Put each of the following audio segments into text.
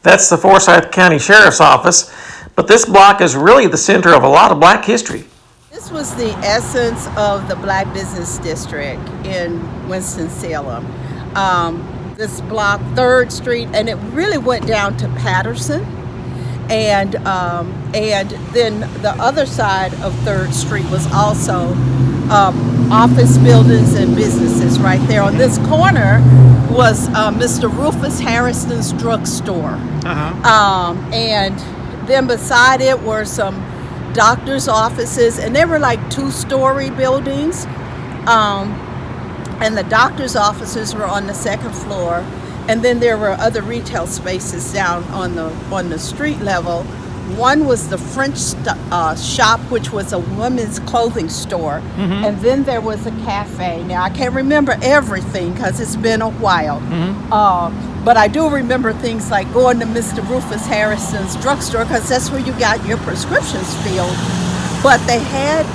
That's the Forsyth County Sheriff's Office, but this block is really the center of a lot of black history. This was the essence of the Black Business District in Winston-Salem. This block, 3rd Street, and it really went down to Patterson. And then the other side of 3rd Street was also office buildings and businesses right there. On this corner was Mr. Rufus Harrison's drugstore. And then beside it were some doctor's offices, and they were like 2-story buildings. And the doctor's offices were on the 2nd floor. And then there were other retail spaces down on the street level. One was the French shop, which was a women's clothing store. And then there was a cafe. Now, I can't remember everything because it's been a while. But I do remember things like going to Mr. Rufus Harrison's drugstore because that's where you got your prescriptions filled. But they had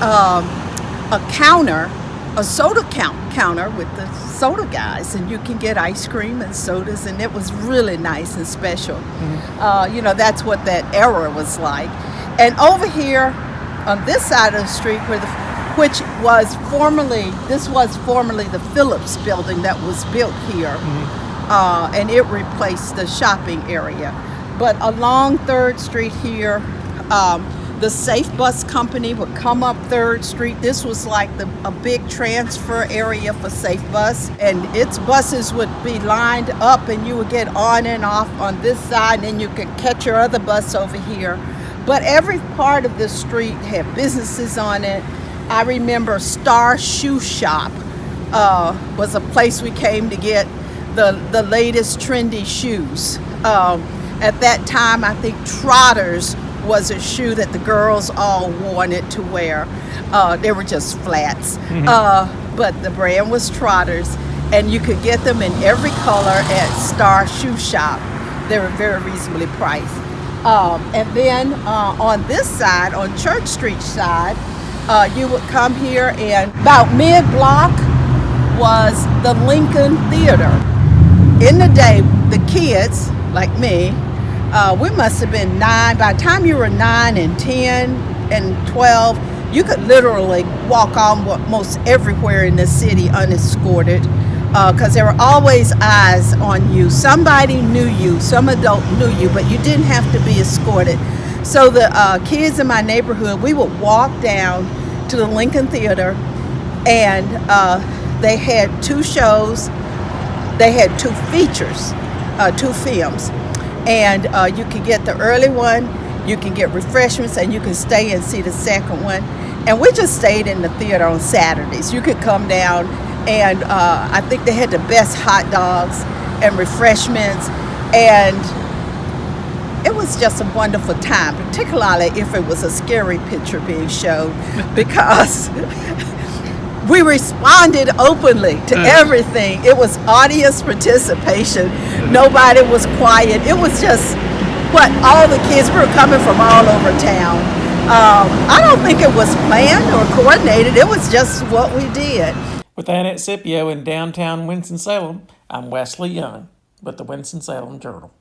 a counter, a soda counter with the soda guys, and you can get ice cream and sodas, and it was really nice and special. That's what that era was like. And over here on this side of the street, this was formerly the Phillips building that was built here, and it replaced the shopping area. But along 3rd Street here, the Safe Bus Company would come up 3rd Street. This was like a big transfer area for Safe Bus, and its buses would be lined up, and you would get on and off on this side, and then you could catch your other bus over here. But every part of the street had businesses on it. I remember Star Shoe Shop was a place we came to get the latest trendy shoes. At that time, I think Trotters was a shoe that the girls all wanted to wear. They were just flats, but the brand was Trotters, and you could get them in every color at Star Shoe Shop. They were very reasonably priced. And then on this side, on Church Street side, you would come here, and about mid-block was the Lincoln Theater. In the day, the kids, like me, we must have been 9. By the time you were 9 and 10 and 12, you could literally walk almost everywhere in the city unescorted, because there were always eyes on you. Somebody knew you, some adult knew you, but you didn't have to be escorted. So the kids in my neighborhood, we would walk down to the Lincoln Theater, and they had 2 shows. They had 2 features, 2 films. And you can get the early one, you can get refreshments, and you can stay and see the second one. And we just stayed in the theater on Saturdays. You could come down, and I think they had the best hot dogs and refreshments, and it was just a wonderful time, particularly if it was a scary picture being shown, because we responded openly to everything. It was audience participation. Nobody was quiet. It was just all the kids were coming from all over town. I don't think it was planned or coordinated. It was just what we did. With Annette Scippio in downtown Winston-Salem, I'm Wesley Young with the Winston-Salem Journal.